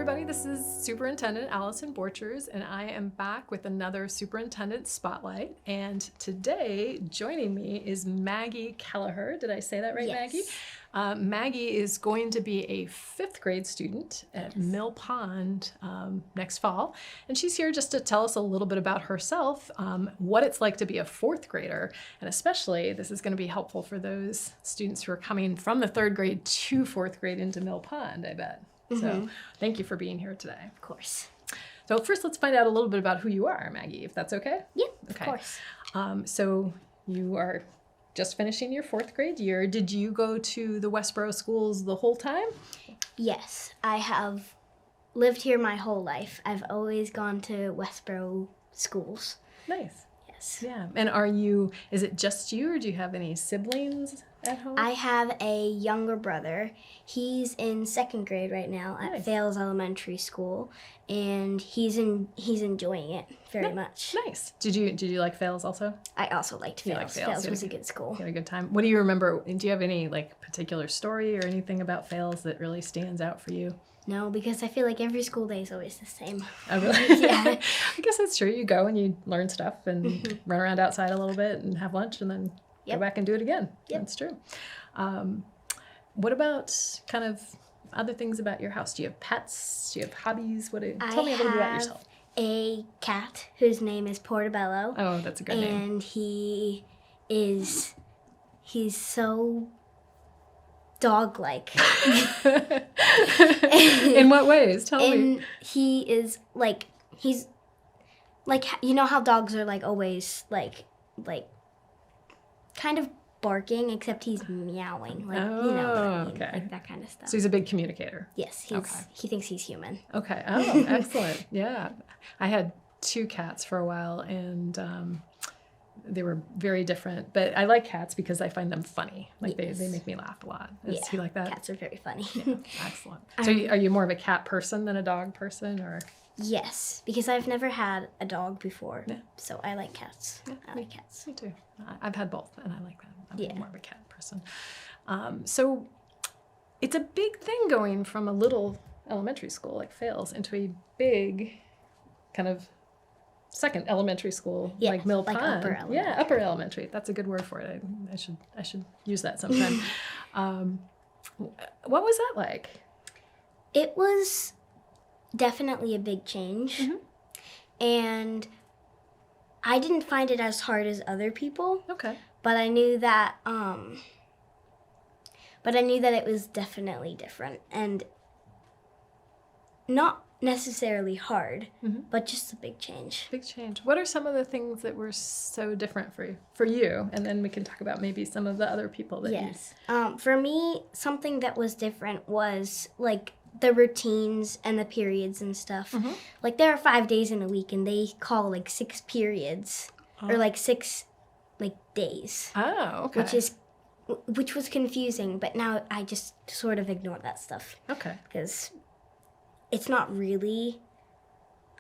everybody, this is Superintendent Allison Borchers, and I am back with another Superintendent Spotlight. And today, joining me is Maggie Kelleher. Did I say that right, Yes. Maggie? Maggie is going to be a 5th grade student at Mill Pond next fall. And she's here just to tell us a little bit about herself, what it's like to be a 4th grader. And especially, this is going to be helpful for those students who are coming from the 3rd grade to 4th grade into Mill Pond, I bet. So thank you for being here today. Of course. So first, let's find out a little bit about who you are, Maggie, if that's okay? Yeah, Okay. of course. So you are just finishing your 4th grade year. Did you go to the Westborough schools the whole time? Yes, I have lived here my whole life. I've always gone to Westborough schools. Nice. Yes. Yeah. And is it just you, or do you have any siblings at home? I have a younger brother. He's in 2nd grade right now at Nice. Fales Elementary School, and he's enjoying it very much. Nice. Did you like Fales also? I also liked You Fales. like Fales, Fales yeah. was a good school. You had a good time. What do you remember? Do you have any particular story or anything about Fales that really stands out for you? No, because I feel like every school day is always the same. Oh, really? Yeah. I guess that's true. You go and you learn stuff and run around outside a little bit and have lunch and then go back and do it again. Yep. That's true. What about kind of other things about your house? Do you have pets? Do you have hobbies? Tell me a little bit about yourself. A cat whose name is Portobello. Oh, that's a good name. And he's so dog-like. In what ways? Tell me. And he's you know how dogs are always kind of barking, except he's meowing, you know what I mean, okay. like that kind of stuff. So he's a big communicator. Yes, he thinks he's human. Okay. Oh, excellent. Yeah. I had 2 cats for a while, and they were very different. But I like cats because I find them funny. Yes. They make me laugh a lot. Yeah, Do you like that? Cats are very funny. Yeah, excellent. So are you more of a cat person than a dog person, or? Yes, because I've never had a dog before, Yeah. so I like cats. Yeah, I like cats. Me too. I've had both, and I like that. I'm more of a cat person. So it's a big thing going from a little elementary school like Fales into a big kind of second elementary school like Mill Pond. Upper elementary. Yeah, upper elementary. That's a good word for it. I should use that sometime. What was that like? It was definitely a big change, and I didn't find it as hard as other people. Okay. But I knew that it was definitely different and not necessarily hard, but just a big change. Big change. What are some of the things that were so different for you? And then we can talk about maybe some of the other people that Yes. For me, something that was different was the routines and the periods and stuff. There are 5 days in a week, and they call 6 periods or 6 days. Oh, okay. Which was confusing, but now I just sort of ignore that stuff. Okay. Because it's not really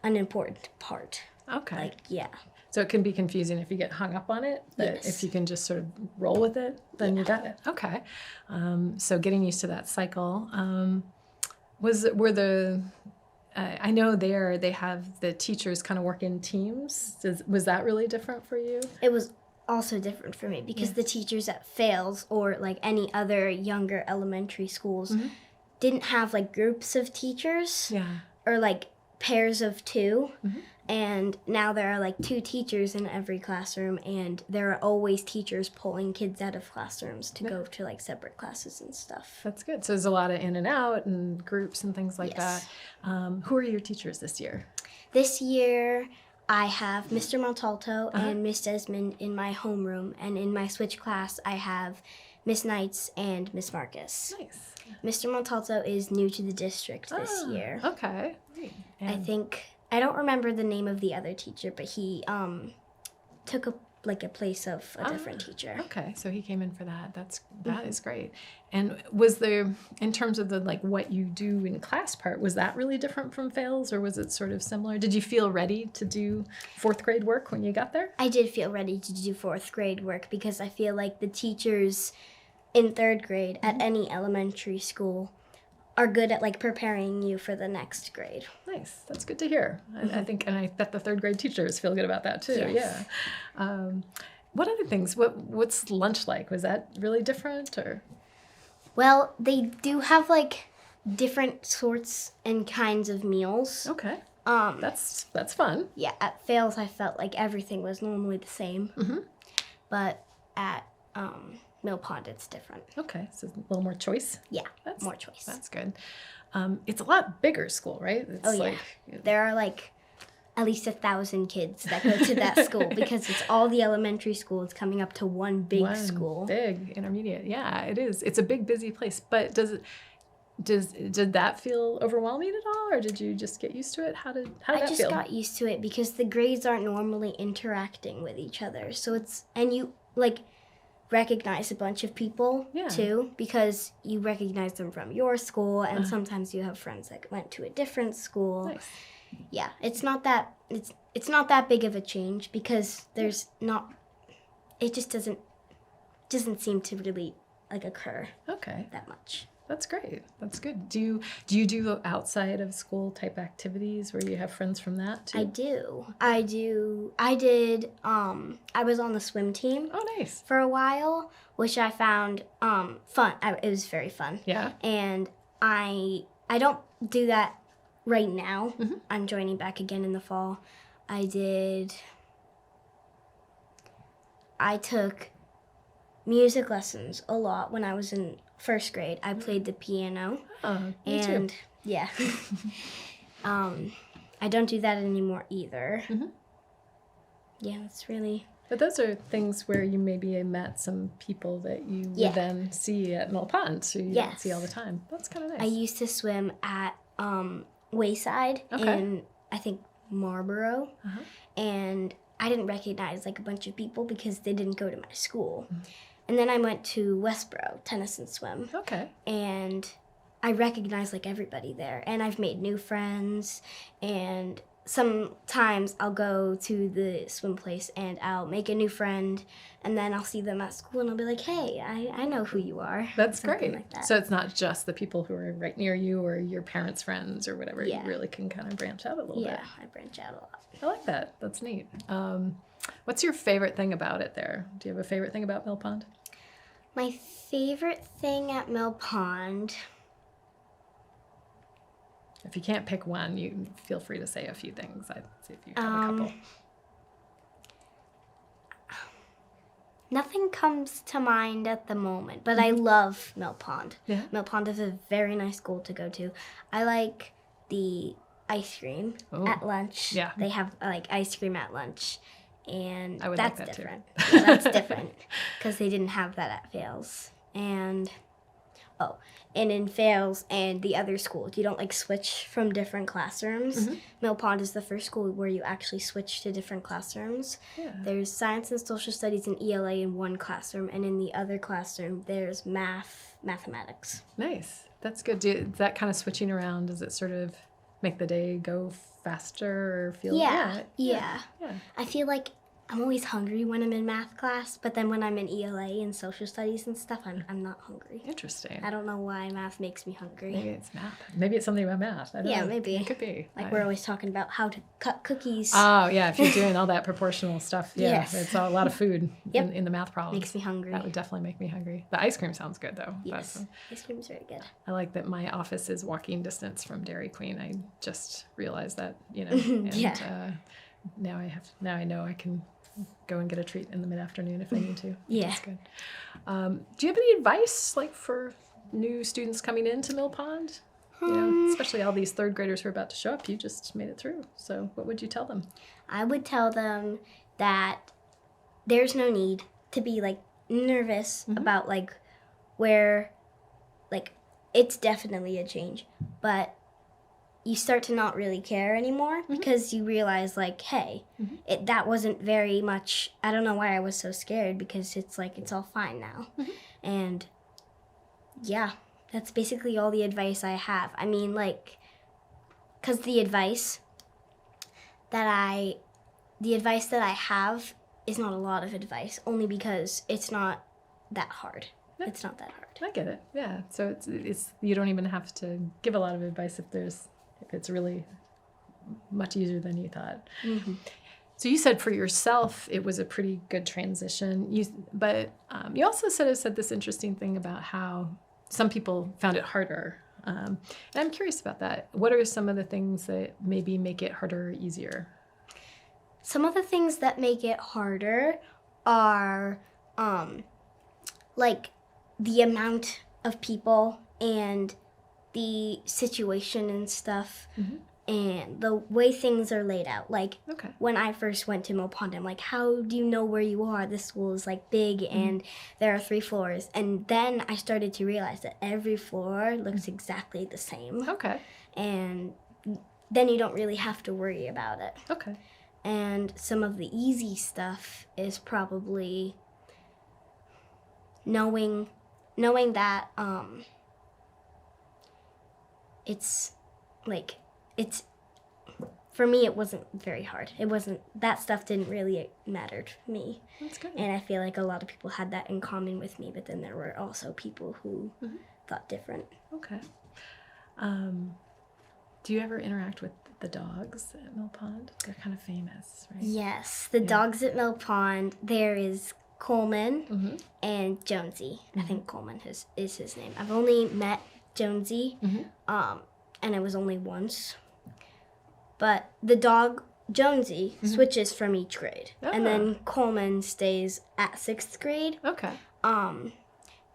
an important part. Okay. Yeah. So it can be confusing if you get hung up on it, but Yes. if you can just sort of roll with it, then you got it. Okay. So getting used to that cycle. I know they have the teachers kind of work in teams. Was that really different for you? It was also different for me because the teachers at Fales or any other younger elementary schools didn't have groups of teachers or pairs of 2. And now there are 2 teachers in every classroom, and there are always teachers pulling kids out of classrooms to go to separate classes and stuff. That's good. So there's a lot of in and out and groups and things like Yes. that. Who are your teachers this year? This year I have Mr. Montalto and Miss Desmond in my homeroom, and in my switch class I have Miss Knights and Miss Marcus. Nice. Mr. Montalto is new to the district this year. Okay. Great. I don't remember the name of the other teacher, but he took a place of a different teacher. Okay, so he came in for that. That is great. And was there, in terms of the what you do in class part, was that really different from Fales, or was it sort of similar? Did you feel ready to do 4th grade work when you got there? I did feel ready to do 4th grade work because I feel like the teachers in 3rd grade at any elementary school are good at like preparing you for the next grade. Nice. That's good to hear. I think, and I bet the third grade teachers feel good about that too. Yes. Yeah. What other things? What's lunch like? Was that really different or? Well, they do have like different sorts and kinds of meals. Okay. That's fun. Yeah, at Fails I felt like everything was normally the same. Mm-hmm. But at Mill Pond it's different. Okay, so a little more choice. Yeah, more choice. That's good. It's a lot bigger school, right? It's There are like at least 1,000 kids that go to that school because it's all the elementary schools coming up to one big school. Big intermediate. Yeah, it is. It's a big, busy place. But did that feel overwhelming at all, or did you just get used to it? How did that feel? I just got used to it because the grades aren't normally interacting with each other. So you like recognize a bunch of people too because you recognize them from your school, and sometimes you have friends that went to a different school. Nice. Yeah, it's not that big of a change because there's not. It just doesn't seem to really like occur. Okay. That much. That's great. That's good. Do you do outside of school type activities where you have friends from that too? I do. I did. I was on the swim team. Oh, nice. For a while, which I found fun. It was very fun. Yeah. And I don't do that right now. Mm-hmm. I'm joining back again in the fall. I took music lessons a lot when I was in first grade. I played the piano. Oh, me and too. Yeah. I don't do that anymore either. Mm-hmm. Yeah, it's really. But those are things where you maybe met some people that you would then see at Mill Pond, so you don't see all the time. That's kind of nice. I used to swim at Wayside in, I think, Marlborough. Uh-huh. And I didn't recognize like a bunch of people because they didn't go to my school. Mm-hmm. And then I went to Westborough Tennis and Swim. Okay. And I recognized like everybody there. And I've made new friends. And sometimes I'll go to the swim place and I'll make a new friend. And then I'll see them at school and I'll be like, hey, I know who you are. That's Something great. like that. So it's not just the people who are right near you or your parents' friends or whatever. Yeah. You really can kind of branch out a little bit. Yeah, I branch out a lot. I like that. That's neat. What's your favorite thing about it there? Do you have a favorite thing about Mill Pond? My favorite thing at Mill Pond. If you can't pick one, you feel free to say a few things. I'd see if you have a couple. Nothing comes to mind at the moment, but I love Mill Pond. Yeah. Mill Pond is a very nice school to go to. I like the ice cream at lunch. Yeah. They have like ice cream at lunch, and I would that's like that different. too. Yeah, that's different because they didn't have that at Fails. And in Fails and the other schools, you don't like switch from different classrooms. Mm-hmm. Mill Pond is the first school where you actually switch to different classrooms. Yeah. There's science and social studies and ELA in one classroom, and in the other classroom, there's mathematics. Nice. That's good. That kind of switching around, does it sort of make the day go faster or feel? Yeah. I feel like I'm always hungry when I'm in math class, but then when I'm in ELA and social studies and stuff, I'm not hungry. Interesting. I don't know why math makes me hungry. Maybe it's math. Maybe it's something about math. I don't know. Maybe. It could be. Like we're always talking about how to cut cookies. Oh, yeah. If you're doing all that proportional stuff, yeah. Yes. It's a lot of food in the math problems. Makes me hungry. That would definitely make me hungry. The ice cream sounds good, though. Yes. Ice cream is very good. I like that my office is walking distance from Dairy Queen. I just realized that, and now I know I can go and get a treat in the mid-afternoon if I need to. Yeah. That's good. Do you have any advice, like, for new students coming into Mill Pond? Especially all these third graders who are about to show up. You just made it through. So what would you tell them? I would tell them that there's no need to be, like, nervous about, like, where, like, it's definitely a change. But you start to not really care anymore because you realize, like, hey, that wasn't very much. I don't know why I was so scared because it's like it's all fine now. And yeah, that's basically all the advice I have. I mean, like, because the advice that I have is not a lot of advice, only because it's not that hard. Yeah. It's not that hard. I get it. Yeah. So it's you don't even have to give a lot of advice if it's really much easier than you thought. Mm-hmm. So you said for yourself it was a pretty good transition. But you also said this interesting thing about how some people found it harder. And I'm curious about that. What are some of the things that maybe make it harder or easier? Some of the things that make it harder are like the amount of people and the situation and stuff, mm-hmm. and the way things are laid out. Like when I first went to Mill Pond, I'm like, how do you know where you are? This school is like big, mm-hmm. and there are 3 floors. And then I started to realize that every floor looks exactly the same. Okay. And then you don't really have to worry about it. Okay. And some of the easy stuff is probably knowing that it's for me, it wasn't very hard. That stuff didn't really matter to me. That's good. And I feel like a lot of people had that in common with me, but then there were also people who mm-hmm. thought different. Okay. Do you ever interact with the dogs at Mill Pond? They're kind of famous, right? Yes. The dogs at Mill Pond, there is Coleman mm-hmm. and Jonesy. Mm-hmm. I think Coleman is his name. I've only met Jonesy, mm-hmm. And it was only once. But the dog, Jonesy, mm-hmm. switches from each grade. Oh. And then Coleman stays at 6th grade. Okay.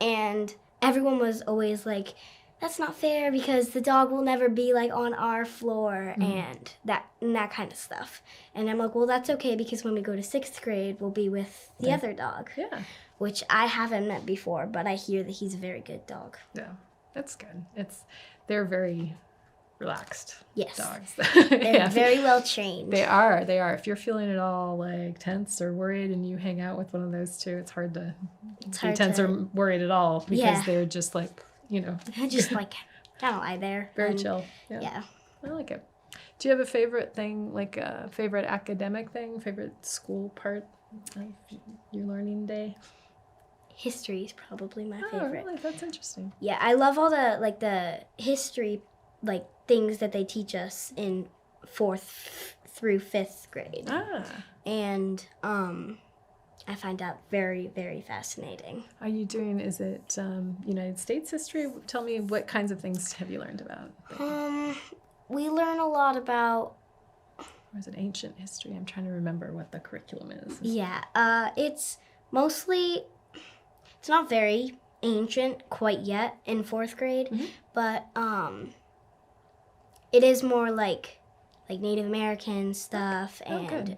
And everyone was always like, that's not fair because the dog will never be like on our floor, mm-hmm. and that kind of stuff. And I'm like, well, that's okay because when we go to 6th grade, we'll be with the other dog. Yeah. Which I haven't met before, but I hear that he's a very good dog. Yeah, that's good. They're very relaxed dogs. They're very well trained. They are. If you're feeling at all like tense or worried and you hang out with one of those two, it's hard to be tense or worried at all because they're just like, just like kind of lie there. Very chill. Yeah. I like it. Do you have a favorite thing, like a favorite academic thing, favorite school part of your learning day? History is probably my favorite. Really? That's interesting. Yeah, I love all the history things that they teach us in 4th through 5th grade. And I find that very, very fascinating. Are you doing, is it United States history? Tell me, what kinds of things have you learned about? We learn a lot about... Or is it ancient history? I'm trying to remember what the curriculum is. Yeah, it's mostly... It's not very ancient quite yet in 4th grade, mm-hmm. but it is more like Native American stuff and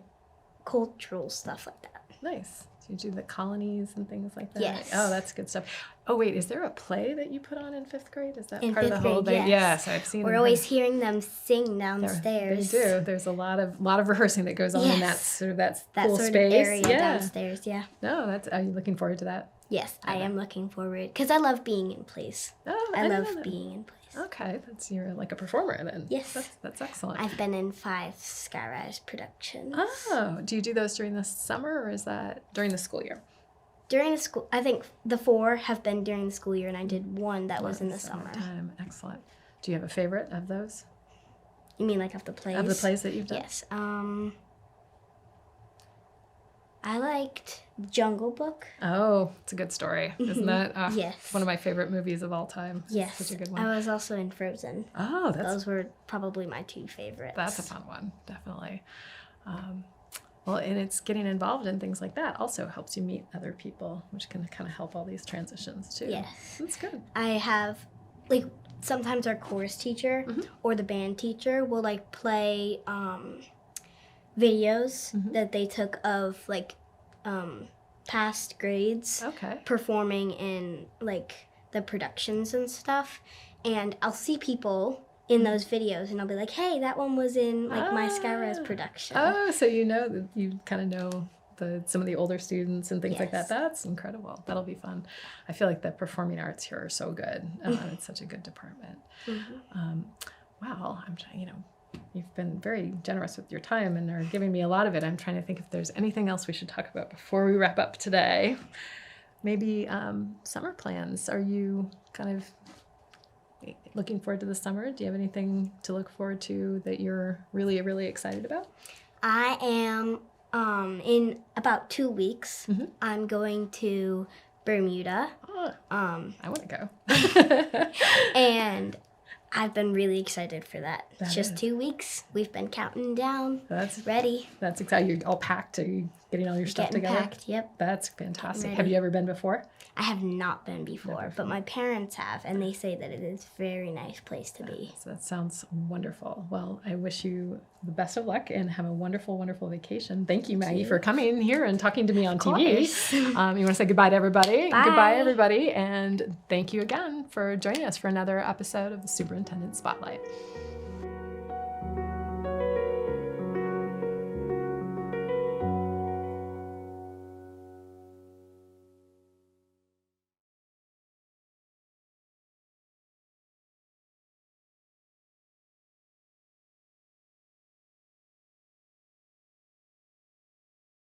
cultural stuff like that. Nice. So you do the colonies and things like that? Yes. Oh, that's good stuff. Oh, wait, is there a play that you put on in 5th grade? Is that in part of the whole thing? Yes, I've seen We're always hearing them sing downstairs. They do. There's a lot of rehearsing that goes on in that sort of cool sort space. Of area downstairs, yeah. No, are you looking forward to that? Yes, I am looking forward because I love being in plays. Oh, I love being in plays. Okay, you're like a performer then. Yes. That's excellent. I've been in 5 Skyrise productions. Oh, do you do those during the summer or is that during the school year? During the school, I think the 4 have been during the school year, and I did 1 that was in the summer. Excellent. Do you have a favorite of those? You mean like of the plays? Of the plays that you've done? Yes. I liked Jungle Book. Oh, it's a good story, isn't it? Yes. One of my favorite movies of all time. Yes. Such a good one. I was also in Frozen. Oh, those were probably my 2 favorites. That's a fun one, definitely. Well, and it's getting involved in things like that also helps you meet other people, which can kind of help all these transitions too. Yes. That's good. I have, sometimes our chorus teacher mm-hmm. or the band teacher will, play videos mm-hmm. that they took of, past grades performing in, the productions and stuff. And I'll see people in those videos, and I'll be like, hey, that one was in, my Skyrise production. Oh, so that you kind of know some of the older students and things like that. That's incredible. That'll be fun. I feel like the performing arts here are so good. It's such a good department. Mm-hmm. Wow, I'm trying, you've been very generous with your time and are giving me a lot of it. I'm trying to think if there's anything else we should talk about before we wrap up today. maybe summer plans. Are you kind of looking forward to the summer? Do you have anything to look forward to that you're really, really excited about? I am, in about 2 weeks, I'm going to Bermuda. Oh, I want to go. And I've been really excited for that. It's just is. 2 weeks. We've been counting down. That's ready. That's exciting. You're all packed. Are you getting all your stuff Getting together? packed, yep. That's fantastic. Ready. Have you ever been before? I have not been before, but my parents have, and they say that it is a very nice place to be. So that sounds wonderful. Well, I wish you the best of luck and have a wonderful, wonderful vacation. Thank you, Maggie, for coming here and talking to me on TV. You want to say goodbye to everybody? Bye. Goodbye, everybody. And thank you again for joining us for another episode of the Superintendent Spotlight.